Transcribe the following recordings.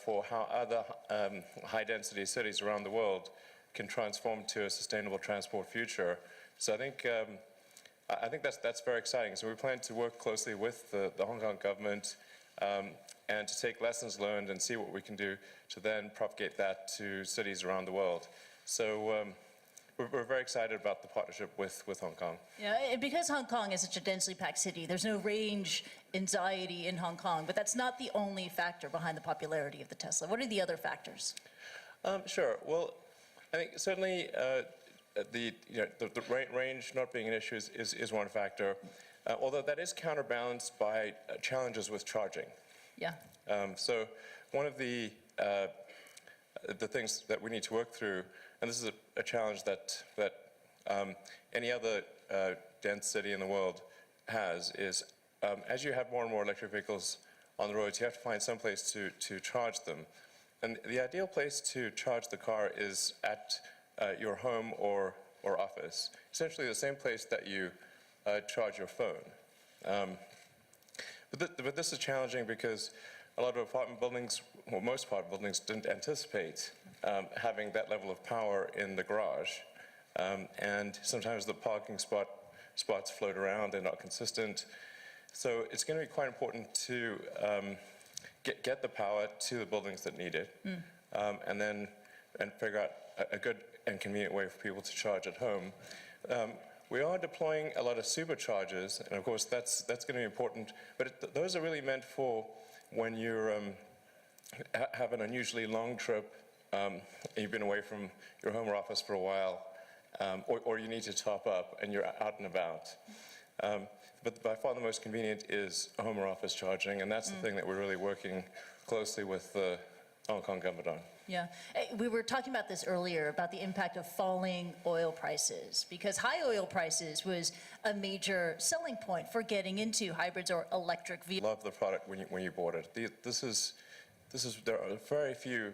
for how other high-density cities around the world can transform to a sustainable transport future. So I think that's very exciting. So we plan to work closely with the Hong Kong government and to take lessons learned and see what we can do to then propagate that to cities around the world. So we're very excited about the partnership with Hong Kong. Yeah, and because Hong Kong is such a densely packed city, there's no range anxiety in Hong Kong, but that's not the only factor behind the popularity of the Tesla. What are the other factors? Sure. Well, I think certainly the range not being an issue is one factor, although that is counterbalanced by challenges with charging. Yeah. So one of the things that we need to work through, and this is a challenge that any other dense city in the world has, is as you have more and more electric vehicles on the roads, you have to find some place to charge them. And the ideal place to charge the car is at your home or office, essentially the same place that you charge your phone. But this is challenging because a lot of apartment buildings, well, most apartment buildings didn't anticipate having that level of power in the garage. And sometimes the parking spots float around, they're not consistent. So it's going to be quite important to get the power to the buildings that need it, and figure out a good and convenient way for people to charge at home. We are deploying a lot of superchargers, and of course that's going to be important, but those are really meant for when you have an unusually long trip, you've been away from your home or office for a while, or you need to top up and you're out and about. But by far the most convenient is home or office charging, and that's the thing that we're really working closely with the Hong Kong government on. Yeah, we were talking about this earlier, about the impact of falling oil prices, because high oil prices was a major selling point for getting into hybrids or electric vehicles. Love the product when you bought it. There are very few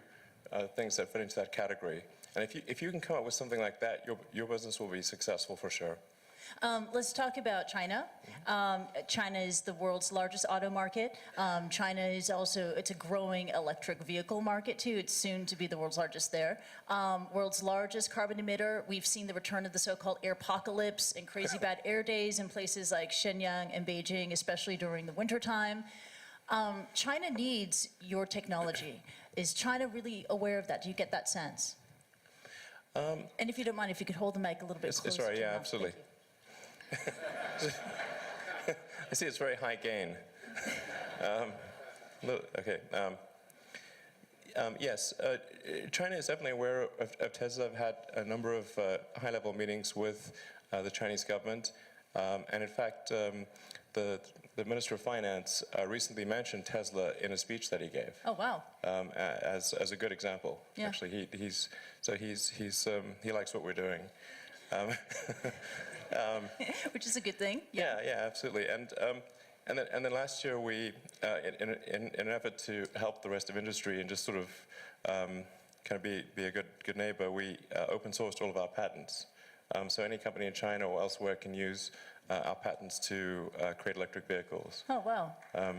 things that fit into that category, and if you can come up with something like that, your business will be successful for sure. Let's talk about China. China is the world's largest auto market. China is also, it's a growing electric vehicle market too. It's soon to be the world's largest there. World's largest carbon emitter. We've seen the return of the so-called airpocalypse and crazy bad air days in places like Shenyang and Beijing, especially during the wintertime. China needs your technology. Is China really aware of that? Do you get that sense? And if you don't mind, if you could hold the mic a little bit closer. Sorry, yeah, absolutely. I see it's very high gain. Okay. Yes, China is definitely aware of Tesla. I've had a number of high-level meetings with the Chinese government, and in fact, the Minister of Finance recently mentioned Tesla in a speech that he gave. Oh wow! As a good example. Yeah. Actually, he likes what we're doing. Which is a good thing. Yeah, absolutely. And then last year we, in an effort to help the rest of industry and just sort of kind of be a good neighbor, we open sourced all of our patents. So any company in China or elsewhere can use our patents to create electric vehicles. Oh wow. Wow.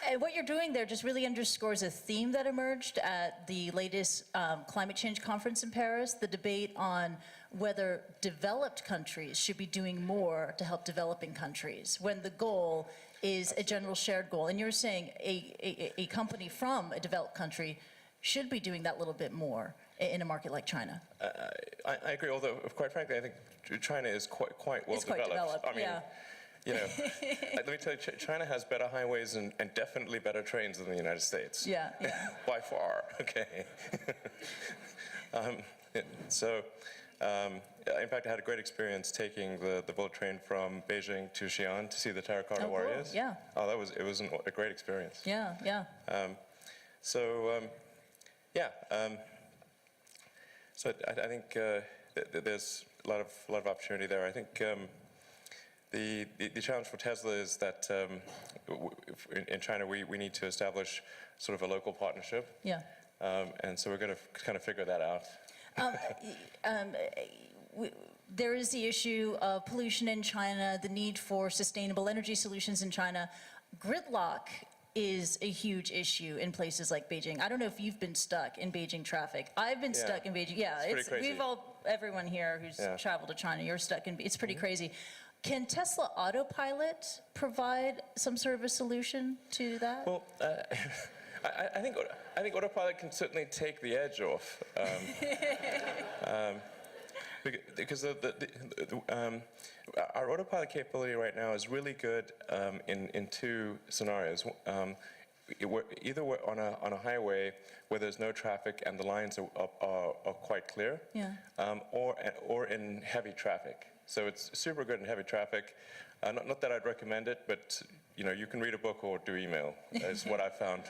And what you're doing there just really underscores a theme that emerged at the latest climate change conference in Paris, the debate on whether developed countries should be doing more to help developing countries, when the goal is a general shared goal. And you're saying a company from a developed country should be doing that little bit more in a market like China. I agree, although quite frankly, I think China is quite well developed. It's quite developed, I mean, you know, let me tell you, China has better highways and definitely better trains than the United States. Yeah. By far, okay. In fact, I had a great experience taking the bullet train from Beijing to Xi'an to see the Terracotta Warriors. Cool. Yeah. Oh, it was a great experience. Yeah. So I think there's a lot of opportunity there. I think the challenge for Tesla is that in China we need to establish sort of a local partnership. Yeah. And so we're going to kind of figure that out. there is the issue of pollution in China, the need for sustainable energy solutions in China. Gridlock is a huge issue in places like Beijing. I don't know if you've been stuck in Beijing traffic. I've been stuck in Beijing. Yeah, it's pretty crazy. Everyone here who's traveled to China, you're stuck in, it's pretty crazy. Can Tesla Autopilot provide some sort of a solution to that? Well, I think Autopilot can certainly take the edge off. Because our autopilot capability right now is really good in two scenarios. Either we're on a highway where there's no traffic and the lines are quite clear, or in heavy traffic. So it's super good in heavy traffic. Not that I'd recommend it, but you can read a book or do email. Is what I've found.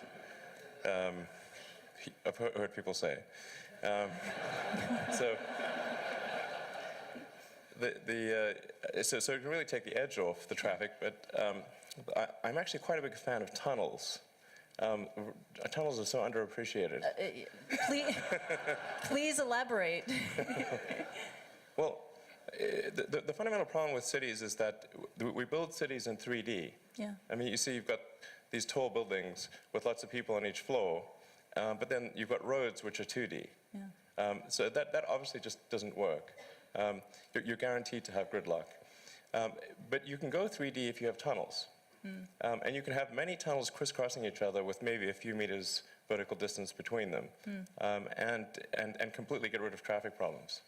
I've heard people say. So it can really take the edge off the traffic, but I'm actually quite a big fan of tunnels. Tunnels are so underappreciated. Please elaborate. Well, the fundamental problem with cities is that we build cities in 3D. Yeah. I mean, you see you've got these tall buildings with lots of people on each floor, but then you've got roads which are 2D. Yeah. So that obviously just doesn't work. You're guaranteed to have gridlock. But you can go 3D if you have tunnels. And you can have many tunnels crisscrossing each other with maybe a few meters vertical distance between them, and completely get rid of traffic problems.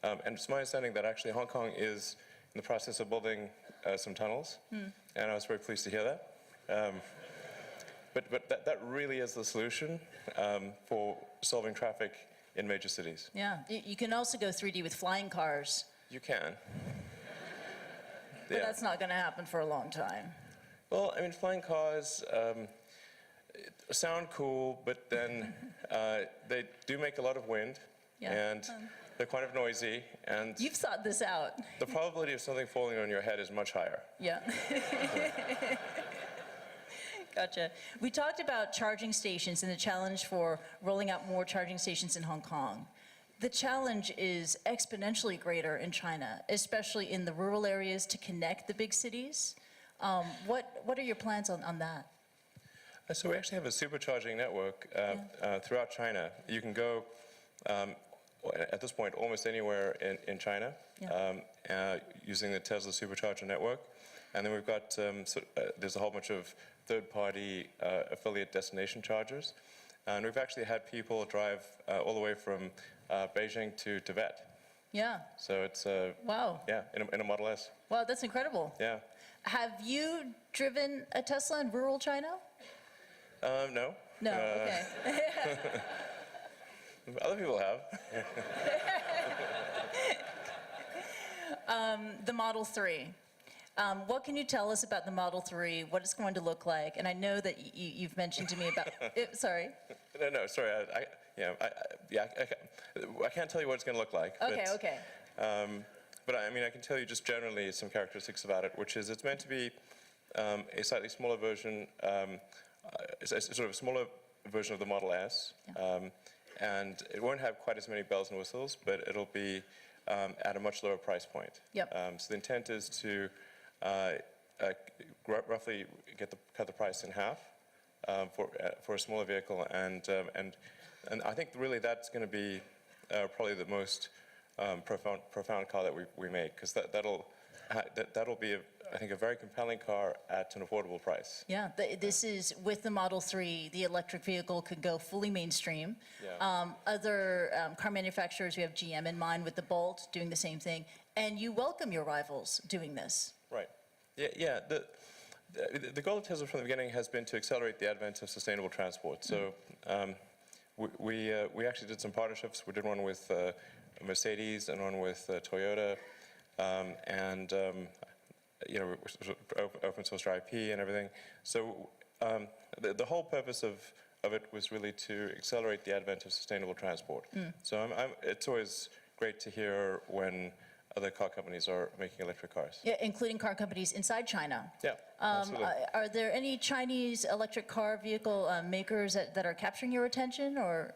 And it's my understanding that actually Hong Kong is in the process of building some tunnels, and I was very pleased to hear that. But that really is the solution for solving traffic in major cities. Yeah, you can also go 3D with flying cars. You can. But that's not going to happen for a long time. Well, I mean, flying cars sound cool, but then they do make a lot of wind, and they're kind of noisy, and you've thought this out. The probability of something falling on your head is much higher. Yeah. Gotcha. We talked about charging stations and the challenge for rolling out more charging stations in Hong Kong. The challenge is exponentially greater in China, especially in the rural areas to connect the big cities. What are your plans on that? So we actually have a supercharging network throughout China. You can go, at this point, almost anywhere in China using the Tesla supercharger network. And then we've got, there's a whole bunch of third-party affiliate destination chargers. And we've actually had people drive all the way from Beijing to Tibet. Yeah. So it's, wow. Yeah, in a Model S. Wow, that's incredible. Yeah. Have you driven a Tesla in rural China? No. No, okay. Other people have. The Model 3. What can you tell us about the Model 3, what it's going to look like? And I know that you've mentioned to me about, sorry. No, sorry. I can't tell you what it's going to look like. Okay, but, okay. But I mean, I can tell you just generally some characteristics about it, which is it's meant to be a slightly smaller version, it's a sort of a smaller version of the Model S. And it won't have quite as many bells and whistles, but it'll be at a much lower price point. Yep. So the intent is to roughly cut the price in half for a smaller vehicle, and I think really that's going to be probably the most profound car that we make, because that'll be I think a very compelling car at an affordable price. Yeah, this is with the Model 3, the electric vehicle could go fully mainstream. Yeah. Other car manufacturers, we have GM in mind with the Bolt doing the same thing, and you welcome your rivals doing this. Right. Yeah. The goal of Tesla from the beginning has been to accelerate the advent of sustainable transport. So we actually did some partnerships. We did one with Mercedes and one with Toyota, and open source IP and everything. So the whole purpose of it was really to accelerate the advent of sustainable transport. So it's always great to hear when other car companies are making electric cars. Yeah, including car companies inside China. Yeah, absolutely. Are there any Chinese electric car vehicle makers that are capturing your attention, or?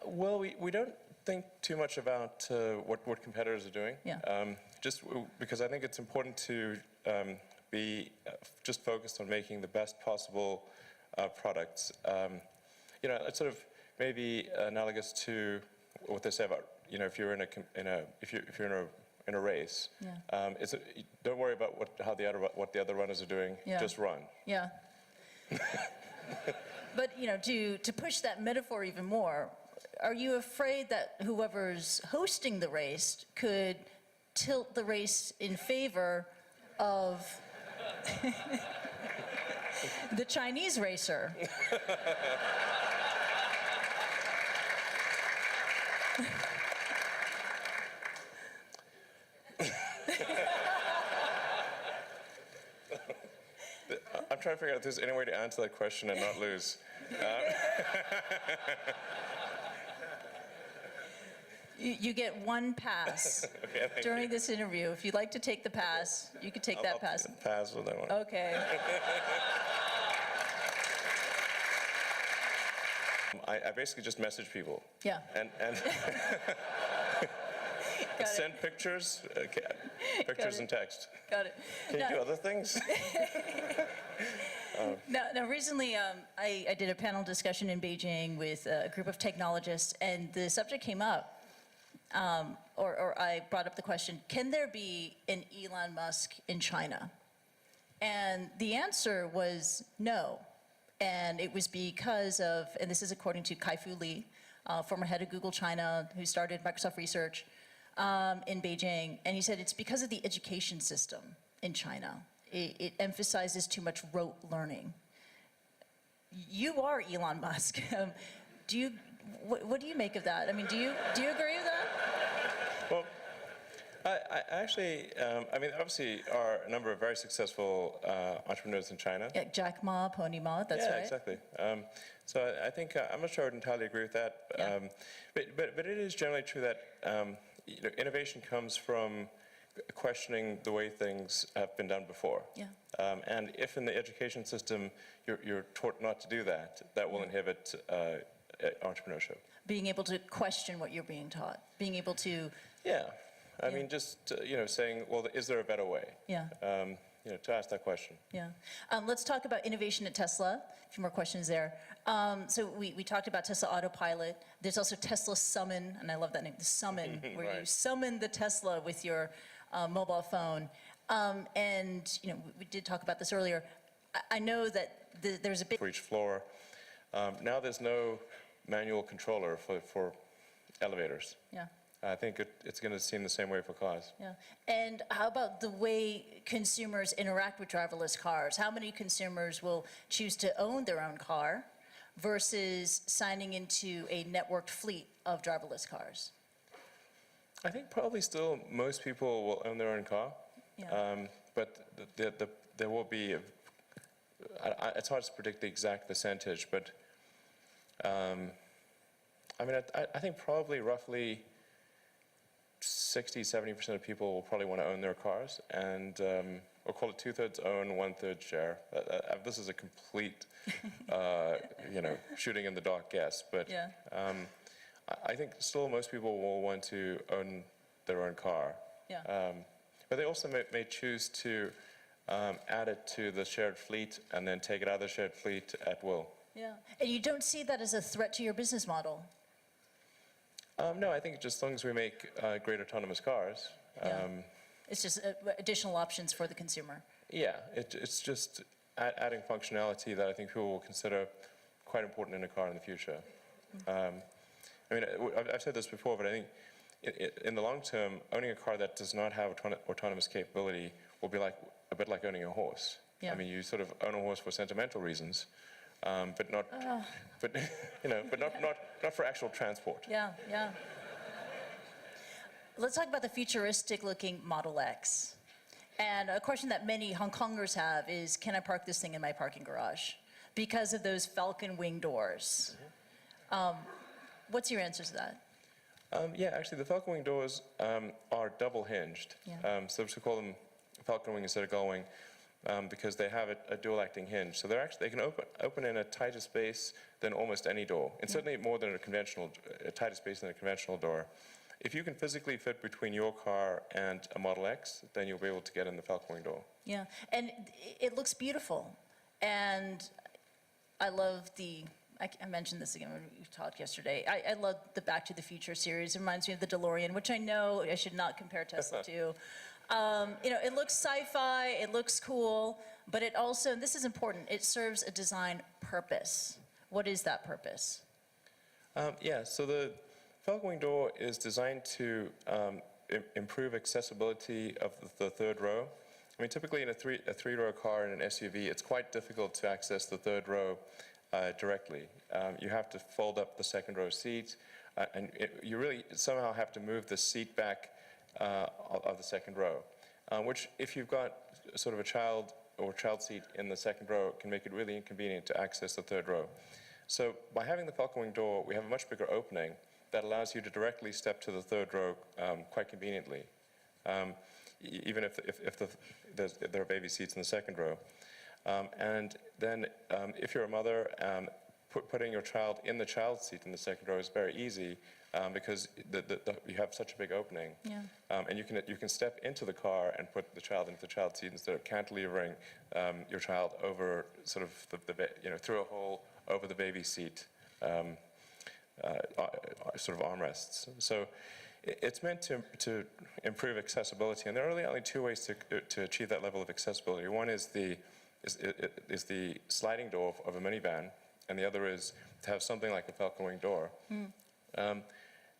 Well, we don't think too much about what competitors are doing. Yeah. Because I think it's important to be just focused on making the best possible products. It's sort of maybe analogous to what they say about, if you're in a race. Yeah. Don't worry about what the other runners are doing. Yeah. Just run. Yeah. But, to push that metaphor even more, are you afraid that whoever's hosting the race could tilt the race in favor of the Chinese racer? I'm trying to figure out if there's any way to answer that question and not lose. You get one pass during this interview. If you'd like to take the pass, you could take that pass. I'll pass with that one. Okay. I basically just message people. Yeah. And send pictures, pictures and text. Got it. Can you do other things? Now, recently, I did a panel discussion in Beijing with a group of technologists, and the subject came up, or I brought up the question, can there be an Elon Musk in China? And the answer was no. And it was because of, and this is according to Kai-Fu Lee, former head of Google China, who started Microsoft Research in Beijing, and he said it's because of the education system in China. It emphasizes too much rote learning. You are Elon Musk. What do you make of that? I mean, do you agree with that? Well, I actually, obviously, are a number of very successful entrepreneurs in China. Yeah, Jack Ma, Pony Ma, that's right. Yeah, exactly. So I think, I'm not sure I would entirely agree with that. Yeah. But it is generally true that innovation comes from questioning the way things have been done before. Yeah. And if in the education system you're taught not to do that, that will inhibit entrepreneurship. Being able to question what you're being taught, being able to... Yeah. I mean, just, saying, well, is there a better way? Yeah. To ask that question. Yeah. Let's talk about innovation at Tesla. A few more questions there. So we talked about Tesla Autopilot. There's also Tesla Summon, and I love that name, the Summon, where Right. you summon the Tesla with your mobile phone. And, we did talk about this earlier. I know that there's a big... For each floor. Now there's no manual controller for elevators. Yeah. I think it's going to seem the same way for cars. Yeah. And how about the way consumers interact with driverless cars? How many consumers will choose to own their own car versus signing into a networked fleet of driverless cars? I think probably still most people will own their own car. Yeah. But there will be, it's hard to predict the exact percentage, but I think probably roughly 60–70% of people will probably want to own their cars, and we'll call it 2/3 own, 1/3 share. This is a complete, shooting in the dark guess, but Yeah. I think still most people will want to own their own car. Yeah. But they also may choose to add it to the shared fleet and then take it out of the shared fleet at will. Yeah. And you don't see that as a threat to your business model? No, I think just as long as we make great autonomous cars. Yeah. It's just additional options for the consumer. Yeah, it's just adding functionality that I think people will consider quite important in a car in the future. I've said this before, but I think in the long term, owning a car that does not have autonomous capability will be a bit like owning a horse. Yeah. I mean, you sort of own a horse for sentimental reasons, but not, not for actual transport. Yeah, yeah. Let's talk about the futuristic-looking Model X. And a question that many Hong Kongers have is, can I park this thing in my parking garage? Because of those falcon wing doors. What's your answer to that? Yeah, actually, the falcon wing doors are double hinged. Yeah. So we call them falcon wing instead of gull wing. because they have a dual-acting hinge. So they can open in a tighter space than almost any door, and certainly more than a tighter space than a conventional door. If you can physically fit between your car and a Model X, then you'll be able to get in the Falcon Wing door. Yeah, and it looks beautiful. And I love I mentioned this again when we talked yesterday. I love the Back to the Future series. It reminds me of the DeLorean, which I know I should not compare Tesla to. You know, it looks sci-fi, it looks cool, but it also, and this is important, it serves a design purpose. What is that purpose? Yeah, so the Falcon Wing door is designed to improve accessibility of the third row. I mean, typically in a three-row car in an SUV, it's quite difficult to access the third row directly. You have to fold up the second row seat, and you really somehow have to move the seat back of the second row, which if you've got sort of a child seat in the second row, can make it really inconvenient to access the third row. So by having the Falcon Wing door, we have a much bigger opening that allows you to directly step to the third row quite conveniently, even if there are baby seats in the second row. And then if you're a mother, putting your child in the child seat in the second row is very easy because you have such a big opening. Yeah. And you can step into the car and put the child into the child seat instead of cantilevering your child over sort of through a hole over the baby seat, sort of armrests. So it's meant to improve accessibility, and there are really only two ways to achieve that level of accessibility. One is the sliding door of a minivan, and the other is to have something like a Falcon Wing door.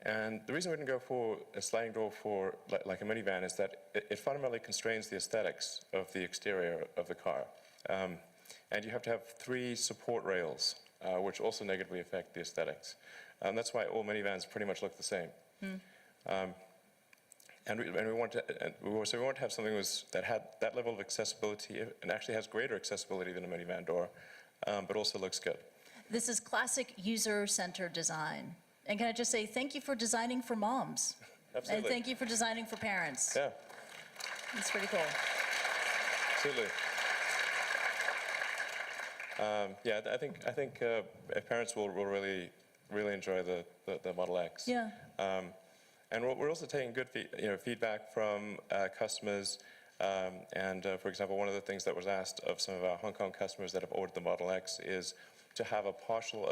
And the reason we didn't go for a sliding door for like a minivan is that it fundamentally constrains the aesthetics of the exterior of the car. And you have to have 3 support rails, which also negatively affect the aesthetics. That's why all minivans pretty much look the same. And we want to have something that had that level of accessibility and actually has greater accessibility than a minivan door, but also looks good. This is classic user-centered design. And can I just say thank you for designing for moms? Absolutely. And thank you for designing for parents. Yeah. It's pretty cool. Absolutely. Yeah, I think parents will really enjoy the Model X. Yeah. And we're also taking good feedback from customers. For example, one of the things that was asked of some of our Hong Kong customers that have ordered the Model X is to have a partial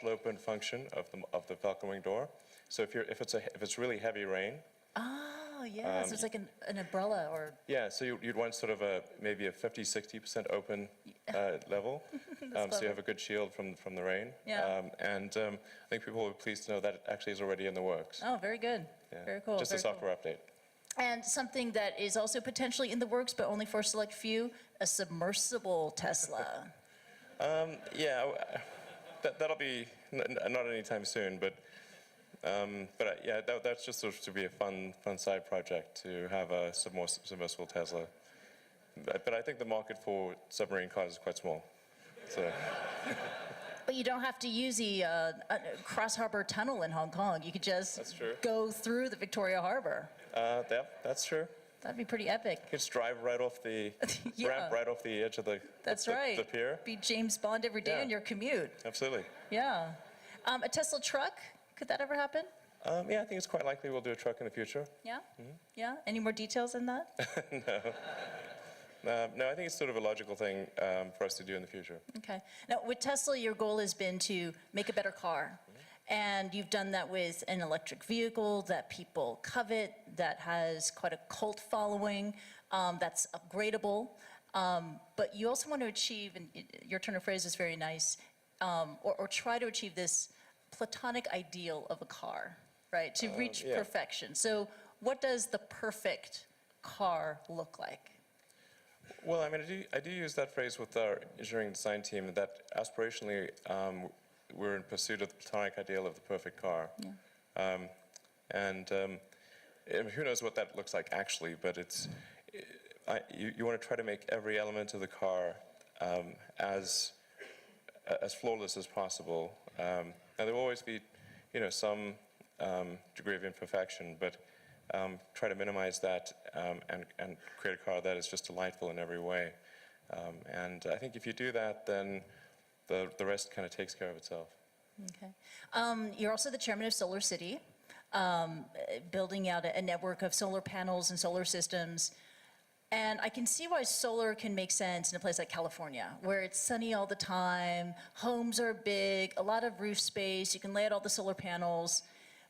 open function of the Falcon Wing door. So if it's really heavy rain. Oh, yeah. So it's like an umbrella or. Yeah. So you'd want sort of maybe a 50-60% open level. So you have a good shield from the rain. Yeah. I think people will be pleased to know that it actually is already in the works. Oh, very good. Yeah. Very cool. Just a software update. And something that is also potentially in the works, but only for a select few, a submersible Tesla. Yeah, that'll be not anytime soon, but yeah, that's just sort of to be a fun side project to have a submersible Tesla. But I think the market for submarine cars is quite small. So. But you don't have to use the Cross Harbor Tunnel in Hong Kong. You could just go through the Victoria Harbor. That's true. That'd be pretty epic. You could just drive right off the ramp, right off the edge of the the pier. Be James Bond every day on your commute. Absolutely. Yeah. A Tesla truck, could that ever happen? Yeah, I think it's quite likely we'll do a truck in the future. Yeah? Yeah? Any more details in that? No, I think it's sort of a logical thing for us to do in the future. Okay. Now, with Tesla, your goal has been to make a better car. And you've done that with an electric vehicle that people covet, that has quite a cult following, that's upgradable. But you also want to achieve, and your turn of phrase is very nice, or try to achieve this platonic ideal of a car, right? To reach perfection. So what does the perfect car look like? Well, I mean, I do use that phrase with our engineering design team, that aspirationally, we're in pursuit of the platonic ideal of the perfect car. Yeah. Who knows what that looks like actually, but you want to try to make every element of the car as flawless as possible. Now there will always be, some degree of imperfection, but try to minimize that and create a car that is just delightful in every way. And I think if you do that, then the rest kind of takes care of itself. Okay. You're also the chairman of Solar City, building out a network of solar panels and solar systems. And I can see why solar can make sense in a place like California, where it's sunny all the time, homes are big, a lot of roof space, you can lay out all the solar panels.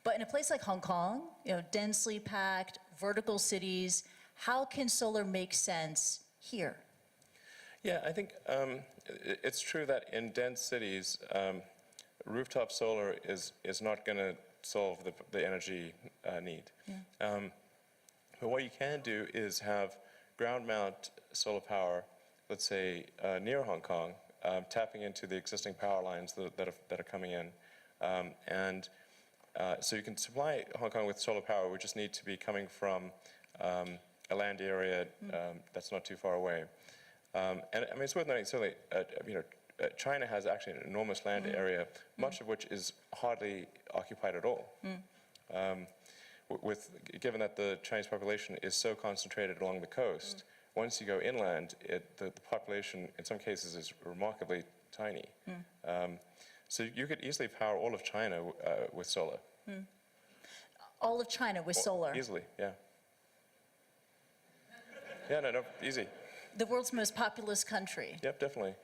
But in a place like Hong Kong, densely packed, vertical cities, how can solar make sense here? Yeah, I think it's true that in dense cities, rooftop solar is not going to solve the energy need. Yeah. But what you can do is have ground mount solar power, let's say near Hong Kong, tapping into the existing power lines that are coming in. So you can supply Hong Kong with solar power. We just need to be coming from a land area that's not too far away. And I mean, it's worth noting, certainly, China has actually an enormous land area, much of which is hardly occupied at all. Given that the Chinese population is so concentrated along the coast, once you go inland, the population in some cases is remarkably tiny. So you could easily power all of China with solar. All of China with solar? Easily, yeah. Yeah, no, easy. The world's most populous country? Yep, definitely.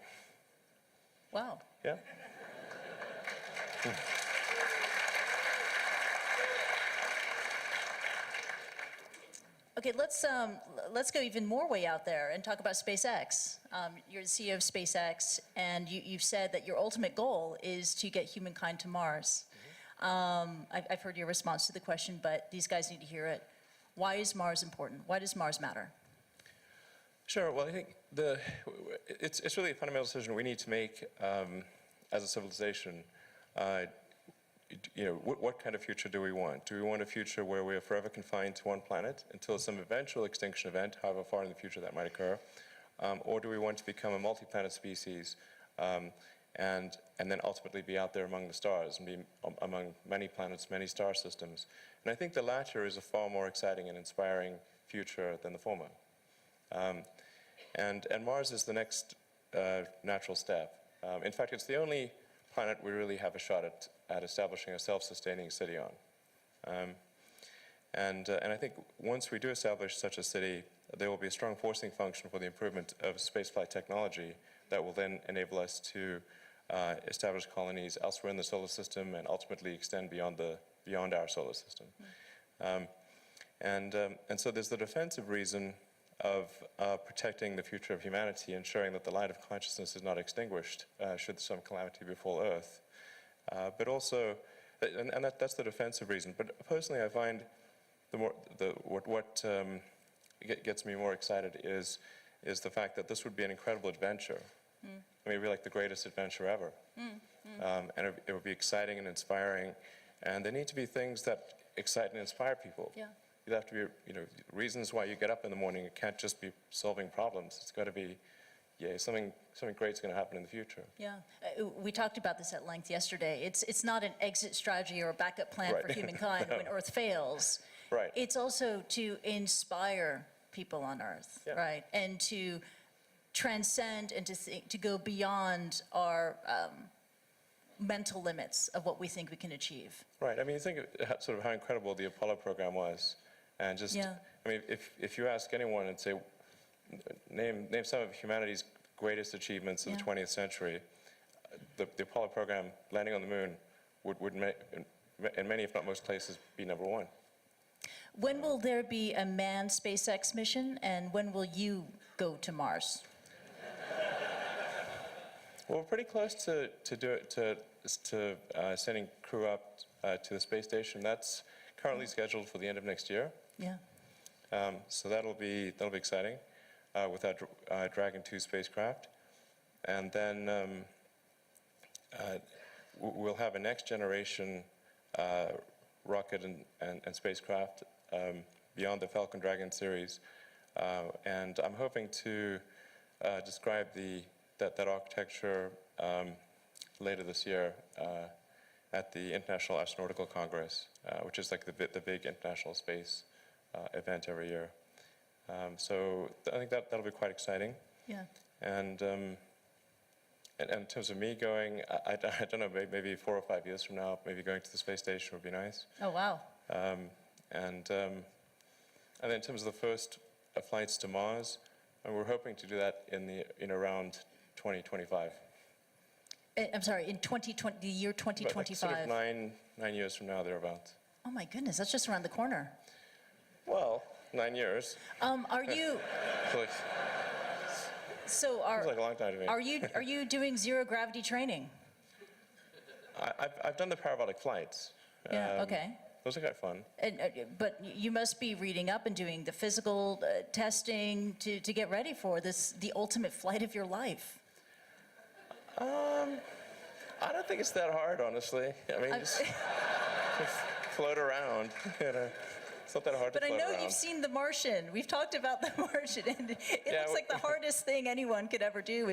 Wow. Yeah. Okay, let's go even more way out there and talk about SpaceX. You're the CEO of SpaceX, and you've said that your ultimate goal is to get humankind to Mars. I've heard your response to the question, but these guys need to hear it. Why is Mars important? Why does Mars matter? Sure. Well, I think it's really a fundamental decision we need to make as a civilization. What kind of future do we want? Do we want a future where we are forever confined to one planet until some eventual extinction event, however far in the future that might occur? Or do we want to become a multi-planet species and then ultimately be out there among the stars and be among many planets, many star systems? And I think the latter is a far more exciting and inspiring future than the former. And Mars is the next natural step. In fact, it's the only planet we really have a shot at establishing a self-sustaining city on. And I think once we do establish such a city, there will be a strong forcing function for the improvement of spaceflight technology that will then enable us to establish colonies elsewhere in the solar system and ultimately extend beyond our solar system. And so there's the defensive reason of protecting the future of humanity, ensuring that the light of consciousness is not extinguished should some calamity befall Earth. But also, and that's the defensive reason. But personally, I find what gets me more excited is the fact that this would be an incredible adventure. I mean, it'd be like the greatest adventure ever. And it would be exciting and inspiring. And there need to be things that excite and inspire people. Yeah. There have to be, reasons why you get up in the morning. It can't just be solving problems. It's got to be, something great's going to happen in the future. Yeah, we talked about this at length yesterday. It's not an exit strategy or a backup plan for humankind when Earth fails. Right. It's also to inspire people on Earth, right? And to transcend and to go beyond our mental limits of what we think we can achieve. Right. I mean, you think of sort of how incredible the Apollo program was. And just, I mean, if you ask anyone and say, name some of humanity's greatest achievements of the 20th century, the Apollo program, landing on the moon, would in many, if not most places, be number one. When will there be a manned SpaceX mission, and when will you go to Mars? Well, we're pretty close to sending crew up to the space station. That's currently scheduled for the end of next year. Yeah. So that'll be exciting with our Dragon 2 spacecraft, and then we'll have a next generation rocket and spacecraft beyond the Falcon Dragon series, and I'm hoping to describe that architecture later this year at the International Astronautical Congress, which is like the big international space event every year. So I think that'll be quite exciting. Yeah. And in terms of me going, I don't know, maybe 4 or 5 years from now, maybe going to the space station would be nice. Oh, wow. And then in terms of the first flights to Mars, and we're hoping to do that in around 2025. I'm sorry, in 2020, the year But like 2025. sort of 9 years from now, thereabouts. Oh my goodness, that's just around the corner. Well, 9 years. Are you, Feels so like a long time to me. are you doing zero gravity training? I've done the parabolic flights. Yeah, okay. Those are quite fun. But you must be reading up and doing the physical testing to get ready for this, the ultimate flight of your life. I don't think it's that hard, honestly. I mean, just float around. It's not that hard to But I float know around. you've seen The Martian. We've talked about The Martian, and it Yeah, looks like the hardest thing anyone could ever do